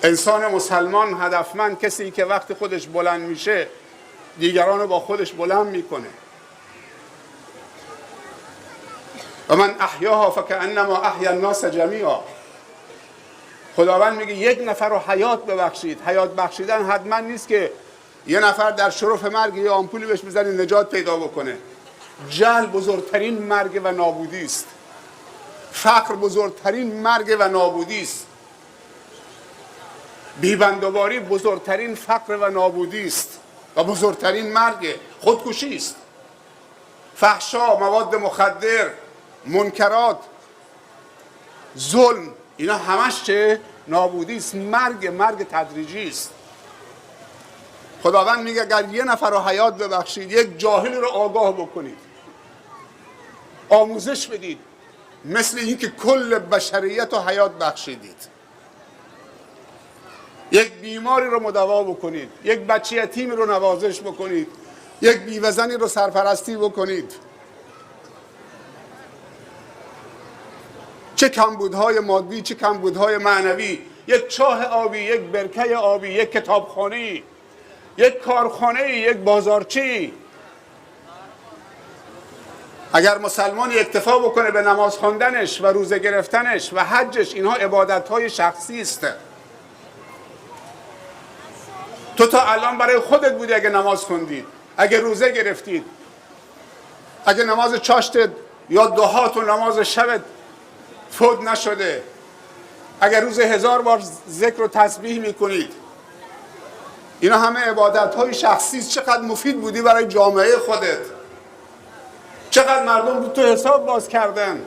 انسان مسلمان هدفمند کسی که وقتی خودش بلند میشه دیگران رو با خودش بلند میکنه. و من احیاها فکأنما احیا الناس جمیعا. خداوند میگه یک نفر رو حیات ببخشید. حیات بخشیدن حتما نیست که یه نفر در شرف مرگ یه آمپولی بهش بزنی نجات پیدا بکنه. جهل بزرگترین مرگ و نابودی است. فقر بزرگترین مرگ و نابودی است. بیبندوباری بزرگترین فقر و نابودی است و بزرگترین مرگ. خودکشی است. فحشا، مواد مخدر، منکرات، ظلم، اینا همش چه؟ نابودی است. مرگ تدریجی است. خداوند میگه اگر یه نفر رو حیات ببخشید، یک جاهلی رو آگاه بکنید، آموزش بدید، مثل این که کل بشریت رو حیات بخشیدید. یک بیماری رو مداوا بکنید، یک بچه یتیمی رو نوازش بکنید، یک بیوه‌زنی رو سرپرستی بکنید. چه کمبودهای مادی، چه کمبودهای معنوی. یک چاه آبی، یک برکه آبی، یک کتابخانه، یک کارخانه، یک بازارچی. اگر مسلمانی اکتفا بکنه به نماز خواندنش و روزه گرفتنش و حجش، اینها عبادتهای شخصی است. تو تا الان برای خودت بودی اگه نماز خوندید، اگه روزه گرفتید، اگه نماز چاشتت یا دوهات و نماز شبت فوت نشده، اگر روز 1000 بار ذکر و تسبیح میکنید، اینا همه عبادت‌های شخصی است. چقدر مفید بودی برای جامعه خودت، چقدر مردم تو حساب باز کردن،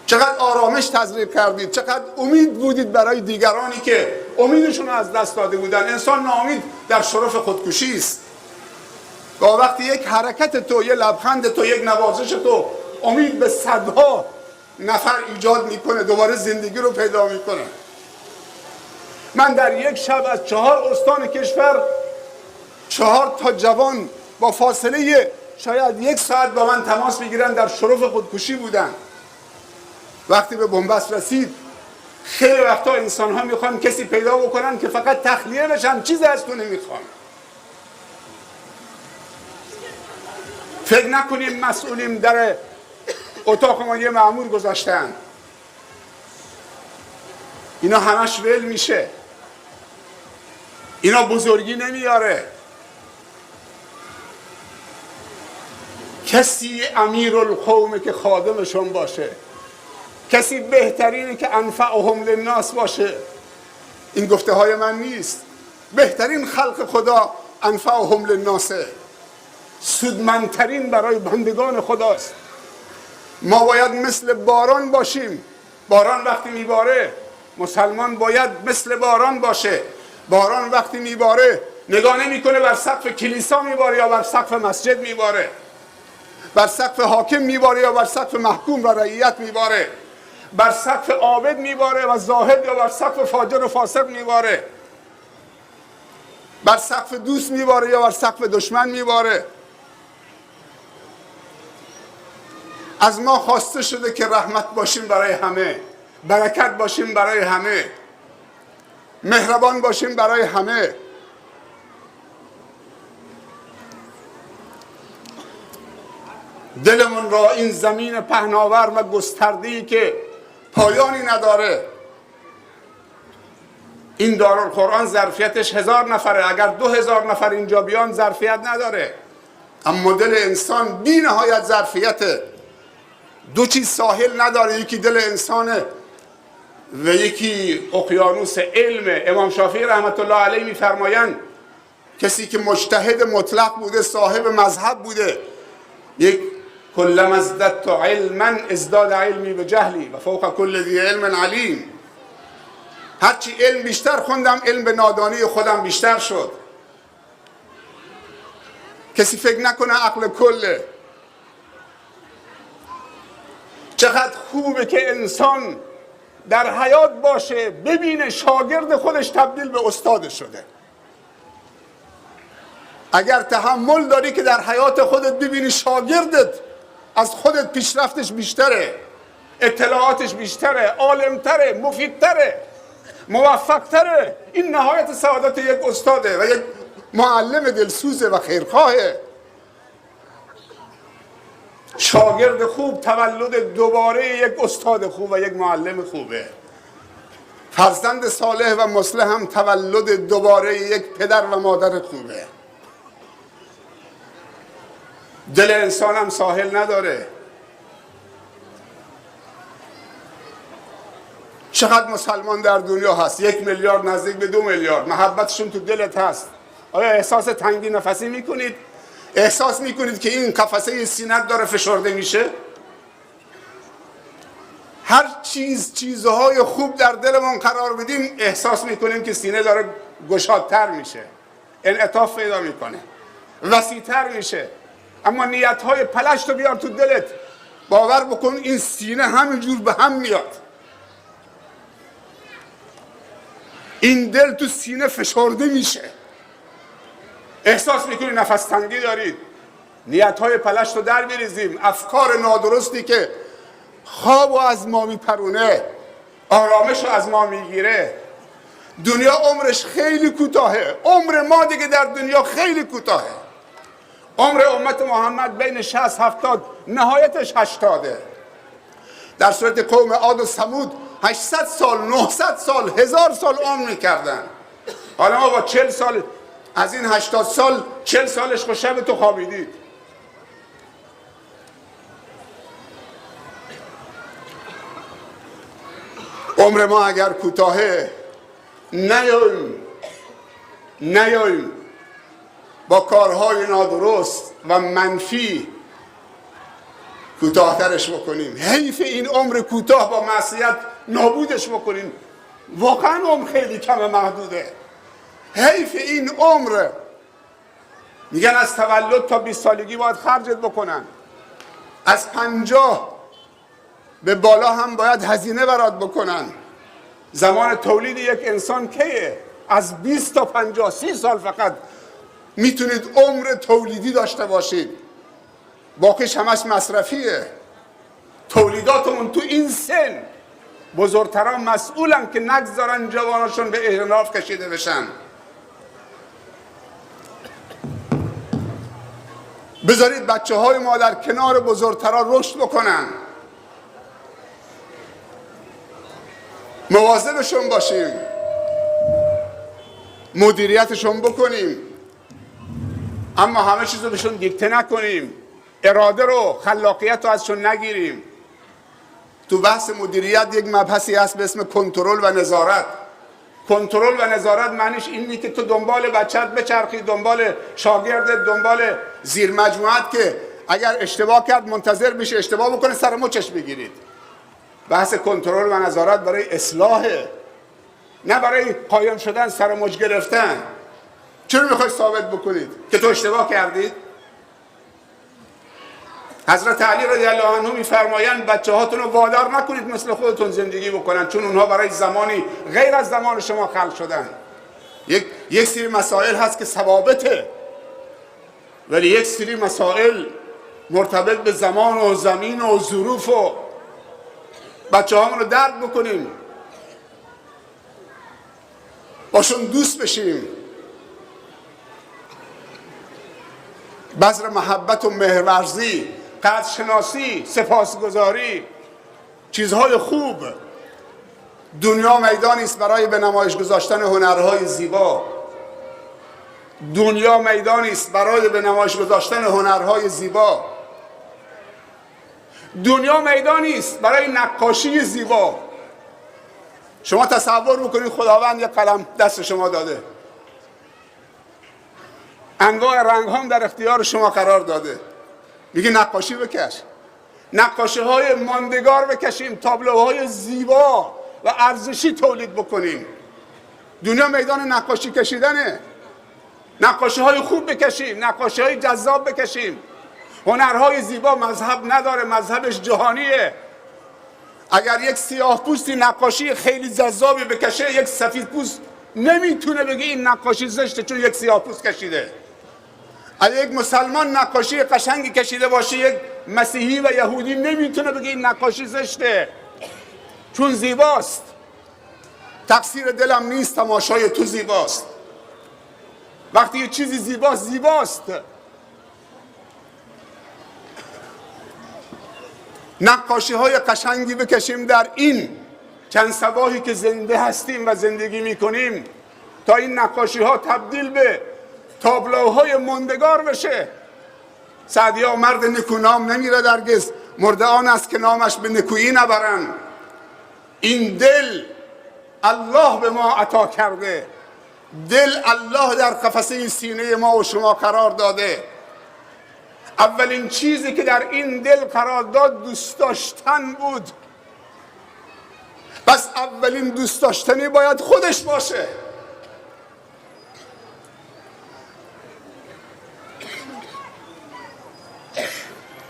چقدر آرامش تزریق کردید، چقدر امید بودید برای دیگرانی که امیدشون رو از دست داده بودن. انسان ناامید در شرف خودکشی است. و وقتی یک حرکت تو، یک لبخند تو، یک نوازش تو امید به صدها نفر ایجاد میکنه، دوباره زندگی رو پیدا میکنه. من در یک شب از 4 استان کشور 4 تا جوان با فاصله شاید 1 ساعت با من تماس میگیرن، در شرف خودکشی بودن. وقتی به بنبست رسید، خیلی وقتا انسان ها میخوان کسی پیدا بکنن که فقط تخلیه بشن، چیز از تو نمیخوان. فکر نکنیم مسئولیم در اتاق ما یه مأمور گذاشتن، اینا همش ول میشه، اینا بزرگی نمیاره. کسی امیرالقومه که خادمشون باشه، کسی بهترینه که انفعهم للناس باشه. این گفته های من نیست. بهترین خلق خدا انفعهم للناسه، سودمندترین برای بندگان خداست. ما باید مثل باران باشیم. باران وقتی میباره، مسلمان باید مثل باران باشه. باران وقتی میباره نگاه نمیکنه بر سقف کلیسا میباره یا بر سقف مسجد میباره، بر سقف حاکم میباره یا بر سقف محکوم و رعیت میباره، بر سقف عابد میباره و زاهد یا بر سقف فاجر و فاسق میباره، بر سقف دوست میباره یا بر سقف دشمن میباره. از ما خواسته شده که رحمت باشیم برای همه، برکت باشیم برای همه، مهربان باشیم برای همه. دلمون را این زمین پهناور و گسترده‌ای که پایانی نداره، این دارالقرآن ظرفیتش 1000 نفره، اگر 2000 نفر اینجا بیان ظرفیت نداره. اما دل انسان بی نهایت ظرفیته. 2 چیز ساحل نداره، یکی دل انسانه و یکی اقیانوس علم. امام شافعی رحمت الله علیه میفرمایند کسی که مجتهد مطلق بوده، صاحب مذهب بوده، یک کلما ازددت علما ازداد علمی به جهلی و فوق کل ذی علم علیم. هرچی علم بیشتر خوندم، علم به نادانی خودم بیشتر شد. کسی فکر نکنه عقل کله. چقدر خوبه که انسان در حیات باشه، ببینه شاگرد خودش تبدیل به استاد شده. اگر تحمل داری که در حیات خودت ببینی شاگردت از خودت پیشرفتش بیشتره، اطلاعاتش بیشتره، عالمتره، مفیدتره، موفقتره. این نهایت سعادت یک استاده و یک معلم دلسوزه و خیرخواهه. شاگرد خوب تولد دوباره یک استاد خوب و یک معلم خوبه. فرزند صالح و مصلح هم تولد دوباره یک پدر و مادر خوبه. دل انسان هم ساحل نداره. چقدر مسلمان در دنیا هست؟ 1 میلیارد، نزدیک به 2 میلیارد. محبتشون تو دلت هست. آیا احساس تنگی نفسی میکنید؟ احساس میکنید که این قفسه سینت داره فشرده میشه؟ هر چیزهای خوب در دلمون قرار بدیم احساس میکنیم که سینه داره گشادتر میشه، انعطاف پیدا میکنه، وسیعتر میشه. اما نیتهای پلشت رو بیار تو دلت، باور بکن این سینه همینجور به هم میاد. این دل تو سینه فشرده میشه. احساس میکنی نفس تنگی دارید. نیتهای پلشت رو در بریزیم. افکار نادرستی که خواب رو از ما میپرونه، آرامش رو از ما میگیره. دنیا عمرش خیلی کوتاهه. عمر ما دیگه در دنیا خیلی کوتاهه. عمر امت محمد بین 60-70، نهایتش 80. در صورت قوم عاد و ثمود 800 سال، 900 سال، 1000 سال عمر میکردن. حالا ما با 40 سال از این 80 سال 40 سالش با شب تو خوابیدید. عمر ما اگر کوتاهه، نیاییم با کارهای نادرست و منفی کوتاهترش بکنیم. حیف این عمر کوتاه با معصیت نابودش بکنیم. واقعا عمر خیلی کم محدوده. حیف این عمر. میگن از تولد تا 20 سالگی باید خرجت بکنن. از 50 به بالا هم باید هزینه برات بکنن. زمان تولید یک انسان کیه؟ از 20 تا 50، 30 سال فقط میتونید عمر تولیدی داشته باشید. باقیش همش مصرفیه. تولیداتمون تو این سن، بزرگتران مسئولن که نگذارن جواناشون به انحراف کشیده بشن. بذارید بچه های ما در کنار بزرگتران رشد بکنن. مواظبشون باشیم، مدیریتشون بکنیم، اما همه چیز رو بهشون دیکته نکنیم. اراده رو، خلاقیت رو ازشون نگیریم. تو بحث مدیریت یک مبحثی هست به اسم کنترل و نظارت. کنترل و نظارت معنیش اینه که تو دنبال بچت بچرخی، دنبال شاگردت، دنبال زیر مجموعت که اگر اشتباه کرد منتظر بشه اشتباه بکنه سر مچش بگیرید. بحث کنترل و نظارت برای اصلاحه، نه برای قایم شدن، سر مچ گرفتن. چرا میخواید ثابت بکنید که تو اشتباه کردید؟ حضرت علی رضی الله عنه میفرمایند بچه هاتون رو وادار نکنید مثل خودتون زندگی بکنن، چون اونها برای زمانی غیر از زمان شما خلق شدن. یک سری مسائل هست که ثوابته، ولی یک سری مسائل مرتبط به زمان و زمین و ظروف و بچه هامون رو درک بکنیم، باشون دوست بشیم. بذر محبت و مهرورزی، قدرشناسی، سپاسگزاری، چیزهای خوب. دنیا میدانی است برای به نمایش گذاشتن هنرهای زیبا. دنیا میدانی است برای به نمایش گذاشتن هنرهای زیبا. دنیا میدانی است برای نقاشی زیبا. شما تصور میکنید خداوند یک قلم دست شما داده، انواع رنگ هم در اختیار شما قرار داده، میگه نقاشی بکش. نقاشی های ماندگار بکشیم، تابلوهای زیبا و ارزشی تولید بکنیم. دنیا میدان نقاشی کشیدنه. نقاشی های خوب بکشیم، نقاشی های جذاب بکشیم. هنرهای زیبا مذهب نداره، مذهبش جهانیه. اگر یک سیاه پوستی نقاشی خیلی جذابی بکشه، یک سفید پوست نمیتونه بگه این نقاشی زشته چون یک سیاه پوست کشیده. اگر یک مسلمان نقاشی قشنگی کشیده باشه، یک مسیحی و یهودی نمیتونه بگه این نقاشی زشته چون زیباست. تقصیر دلم نیست، تماشای تو زیباست. وقتی یه چیزی زیباست زیباست. نقاشی های قشنگی بکشیم در این چند صباحی که زنده هستیم و زندگی میکنیم تا این نقاشی ها تبدیل به تابلوهای ماندگار بشه. سعدی ها مرد نکونام نمیره درگز، مرده آن است که نامش به نکویی نبرند. این دل الله به ما عطا کرده، دل الله در قفسه سینه ما و شما قرار داده. اولین چیزی که در این دل قرار داد دوست داشتن بود. پس اولین دوست داشتنی باید خودش باشه.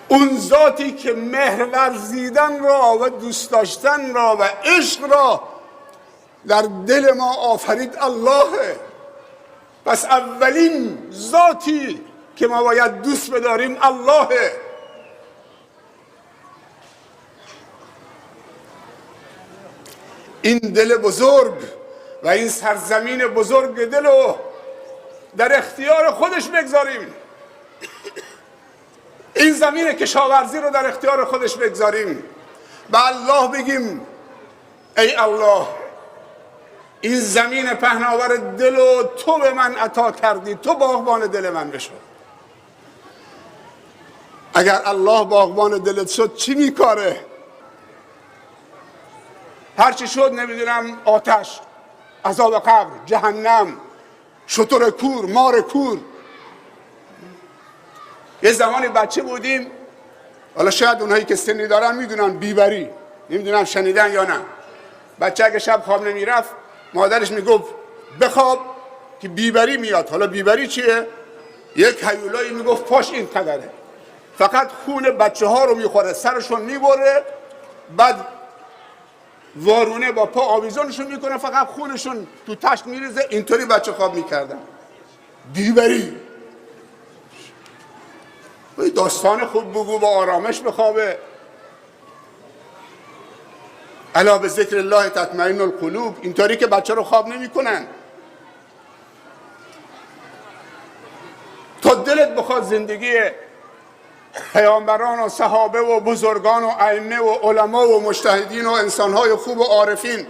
اون ذاتی که مهر ورزیدن را و دوست داشتن را و عشق را در دل ما آفرید الله. پس اولین ذاتی که ما باید دوست بداریم الله. این دل بزرگ و این سرزمین بزرگ دل رو در اختیار خودش بگذاریم. این زمین کشاورزی رو در اختیار خودش بگذاریم. به الله بگیم ای الله این زمین پهناور دل رو تو به من عطا کردی، تو باغبان دل من بشو. اگر الله باغبان دلت شد چی میکاره؟ هرچی شد نمیدونم، آتش، عذاب قبر، جهنم، شتر کور، مار کور. یه زمانی بچه بودیم، حالا شاید اونهایی که سنی دارن میدونن، بیبری، نمیدونم شنیدن یا نه. بچه اگه شب خواب نمیرفت مادرش میگفت بخواب که بیبری میاد. حالا بیبری چیه؟ یک هیولایی میگفت پاش این قدره، فقط خون بچه ها رو میخوره، سرشون میبره، بعد وارونه با پا آویزونشون میکنه، فقط خونشون تو تشت میریزه. اینطوری بچه خواب میکردن. بیبری. داستان خوب بگو، با آرامش بخوابه. الا به ذکر الله تطمئن القلوب. اینطوری که بچه رو خواب نمیکنن. تا دلت بخواد زندگی پیامبران و صحابه و بزرگان و ائمه و علما و مجتهدین و انسانهای خوب و عارفین.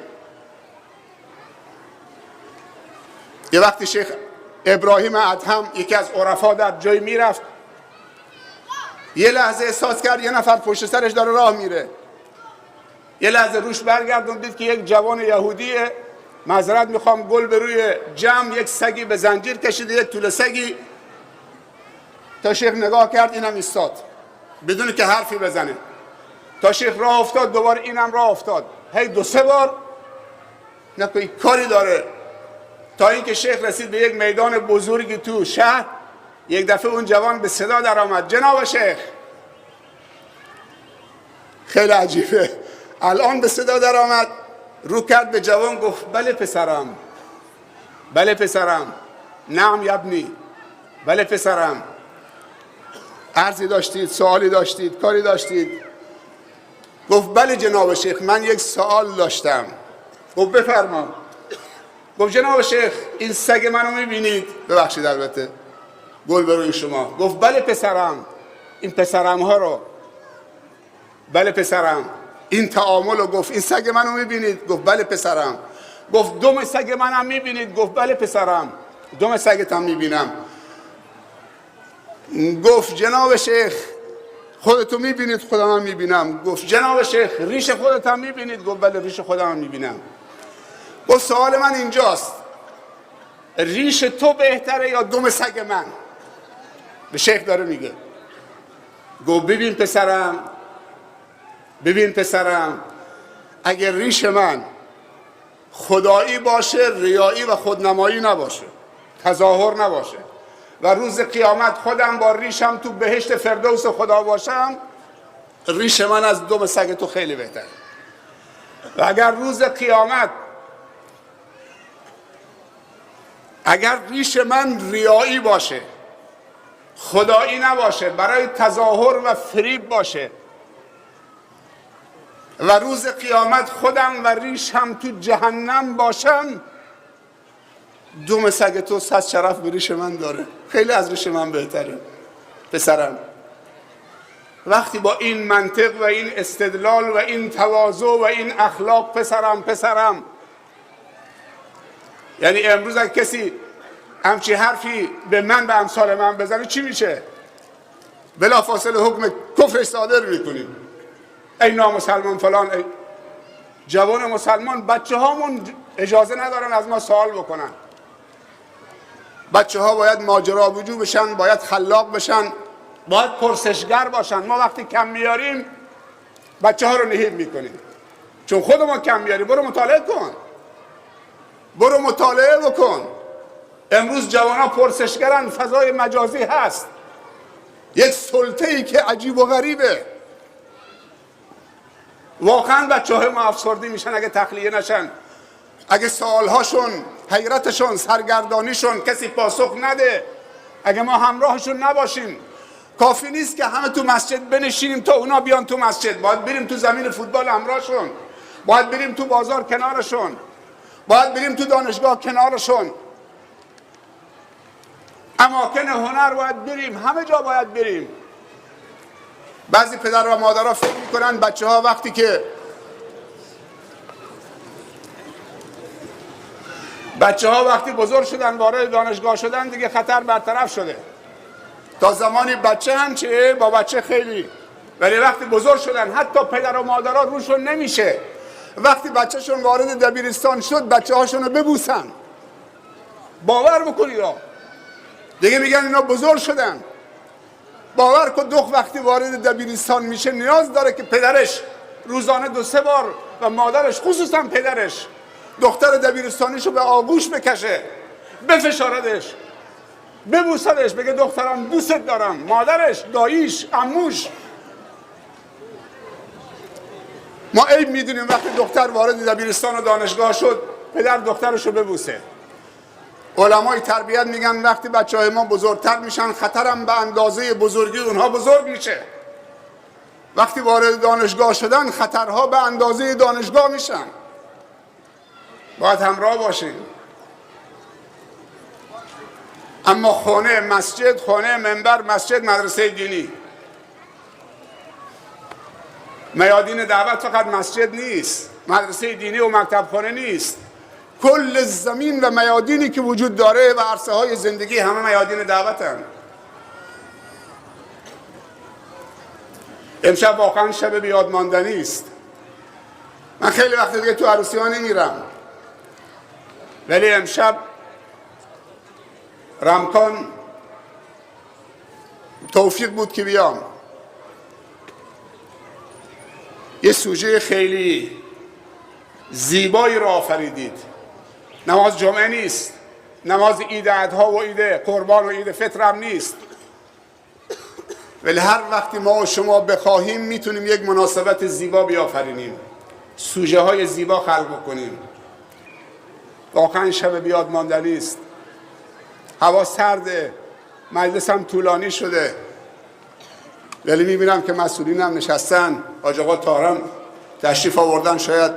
یه وقتی شیخ ابراهیم ادهم یکی از عرفا در جای میرفت، یه لحظه احساس کرد یه نفر پشت سرش داره راه میره. یه لحظه روش برگردوند، دید که یک جوان یهودیه، معذرت میخوام، گل به روی جمع، یک سگی به زنجیر کشیده، یک توله سگی. تا شیخ نگاه کرد، اینم ایستاد بدون که حرفی بزنه. تا شیخ راه افتاد، دوباره اینم راه افتاد، هی دو سه بار نکنی کاری داره. تا اینکه شیخ رسید به یک میدان بزرگی تو شهر. یک دفعه اون جوان به صدا در آمد جناب شیخ. خیلی عجیبه، الان به صدا در آمد، رو کرد به جوان، گفت بله پسرم، بله پسرم، نعم یبنی، بله پسرم. عرضی داشتید، سوالی داشتید، کاری داشتید؟ گفت بله جناب شیخ، من یک سوال داشتم. گفت بفرما. گفت جناب شیخ این سگ منو میبینید؟ ببخشید البته گل بروی شما. گفت بله پسرم، این پسرم ها رو، بله پسرم، این تعامل رو. گفت این سگ منو میبینید؟ گفت بله پسرم. گفت دم سگ منم میبینید؟ گفت بله پسرم، دم سگت هم میبینم. گفت جناب شیخ خودتو میبینید؟ خودم هم میبینم. گفت جناب شیخ ریش خودت هم میبینید؟ گفت بله ریش خودم هم میبینم. گفت سوال من اینجاست، ریش تو بهتره یا دم سگ من؟ به شیخ داره میگه. گفت ببین پسرم، ببین پسرم، اگر ریش من خدایی باشه، ریایی و خودنمایی نباشه، تظاهر نباشه، و روز قیامت خودم با ریشم تو بهشت فردوس خدا باشم، ریش من از دم سگ تو خیلی بهتره. و اگر روز قیامت اگر ریش من ریایی باشه، خدایی نباشه، برای تظاهر و فریب باشه، و روز قیامت خودم و ریشم تو جهنم باشم، دوم سگ تو 100 شرف به ریش من داره، خیلی از ریش من بهتره. پسرم وقتی با این منطق و این استدلال و این تواضع و این اخلاق پسرم یعنی امروز اگه کسی همچی حرفی به من و امثال من بزنه چی میشه؟ بلافاصله حکم کفرش صادر میکنیم. ای نامسلمان فلان. ای جوان مسلمان، بچه هامون اجازه ندارن از ما سوال بکنن. بچه ها باید ماجراجو بشن، باید خلاق بشن، باید پرسشگر باشن. ما وقتی کم میاریم بچه ها رو نهیب میکنیم، چون خود ما کم میاریم. برو مطالعه کن، برو مطالعه بکن. امروز جوان ها پرسشگرن، فضای مجازی هست، یک سلطه‌ای که عجیب و غریبه. واقعا بچه های ما افسردی میشن اگه تخلیه نشن، اگه سوالهاشون، حیرتشون، سرگردانیشون کسی پاسخ نده، اگه ما همراهشون نباشیم. کافی نیست که همه تو مسجد بنشینیم تا اونا بیان تو مسجد، باید بریم تو زمین فوتبال همراهشون، باید بریم تو بازار کنارشون، باید بریم تو دانشگاه کنارشون، اماکن هنر باید بریم، همه جا باید بریم. بعضی پدر و مادرها فکر میکنن بچه ها وقتی که بزرگ شدن، وارد دانشگاه شدن، دیگه خطر برطرف شده. تا زمانی بچه هم چه؟ با بچه خیلی، ولی وقتی بزرگ شدن حتی پدر و مادرها روشون نمیشه وقتی بچهشون وارد دبیرستان شد بچه هاشون رو ببوسن. باور بکنید دیگه میگن اینا بزرگ شدن. باور کن دختر وقتی وارد دبیرستان میشه نیاز داره که پدرش روزانه 2-3 بار و مادرش، خصوصا پدرش، دختر دبیرستانیشو به آغوش بکشه، بفشاردش، ببوسدش، بگه دخترم دوست دارم. مادرش، داییش، عموش. ما عیب میدونیم وقتی دختر وارد دبیرستان و دانشگاه شد پدر دخترشو ببوسه. علمای تربیت میگن وقتی بچه‌های ما بزرگتر میشن خطرم به اندازه بزرگی اونها بزرگ میشه. وقتی وارد دانشگاه شدن خطرها به اندازه دانشگاه میشن. باید همراه باشیم. اما خانه مسجد، خانه منبر، مسجد، مدرسه دینی، میادین دعوت فقط مسجد نیست، مدرسه دینی و مکتب خانه نیست. کل زمین و میادینی که وجود داره و عرصه های زندگی همه میادین دعوتن. امشب واقعا شب بیاد ماندنی است. من خیلی وقت دیگه تو عروسی ها نمیرم، ولی امشب رمکان توفیق بود که بیام. یه سوژه خیلی زیبایی را آفریدید. نماز جمعه نیست، نماز عید اضحی و عید قربان و عید فطر هم نیست، ولی هر وقتی ما و شما بخواهیم میتونیم یک مناسبت زیبا بیافرینیم، سوژه های زیبا خلق کنیم. واقعا شب بیاد ماندنی است. هوا سرده، مجلس هم طولانی شده، ولی میبینم که مسئولین هم نشستن. حاج آقا طاهرم تشریف آوردن، شاید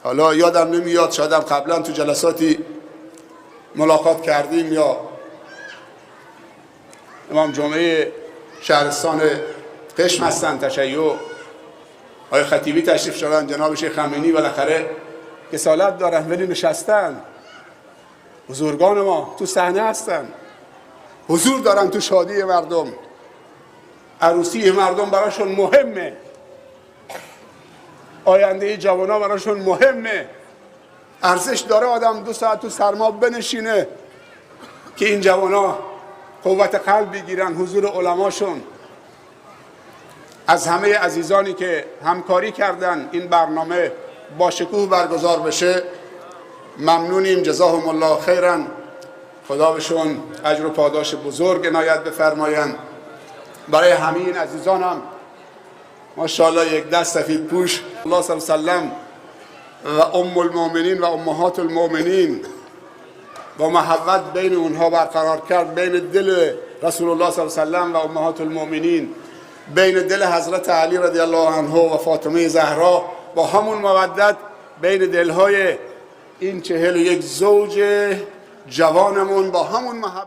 حالا یادم نمیاد، شاید هم قبلا تو جلساتی ملاقات کردیم، یا امام جمعه شهرستان قشم هستن تشیع، آقای خطیبی تشریف شدن، جناب شیخ خمینی بالاخره کسالت دارن ولی نشستن. بزرگان ما تو صحنه هستن، حضور دارن تو شادی مردم. عروسی مردم براشون مهمه، آینده جوانا براشون مهمه. ارزش داره آدم 2 ساعت تو سرما بنشینه که این جوانا قوت قلب بگیرن، حضور علماشون. از همه عزیزانی که همکاری کردن این برنامه با شکوه برگزار بشه ممنونیم، جزاهم الله خیرا. خدا بهشون اجر و پاداش بزرگ عنایت بفرمایند. برای همه این عزیزانم ماشاءالله یک دست سفید پوش الله صلی الله علیه و سلم و ام المؤمنین و امهات المؤمنین با محبت بین اونها برقرار کرد، بین دل رسول الله صلی الله علیه و سلم و امهات المؤمنین. بین دل حضرت علی رضی الله عنه و فاطمه زهرا، با همون مودت بین دلهای این 41 زوج جوانمون، با همون محبت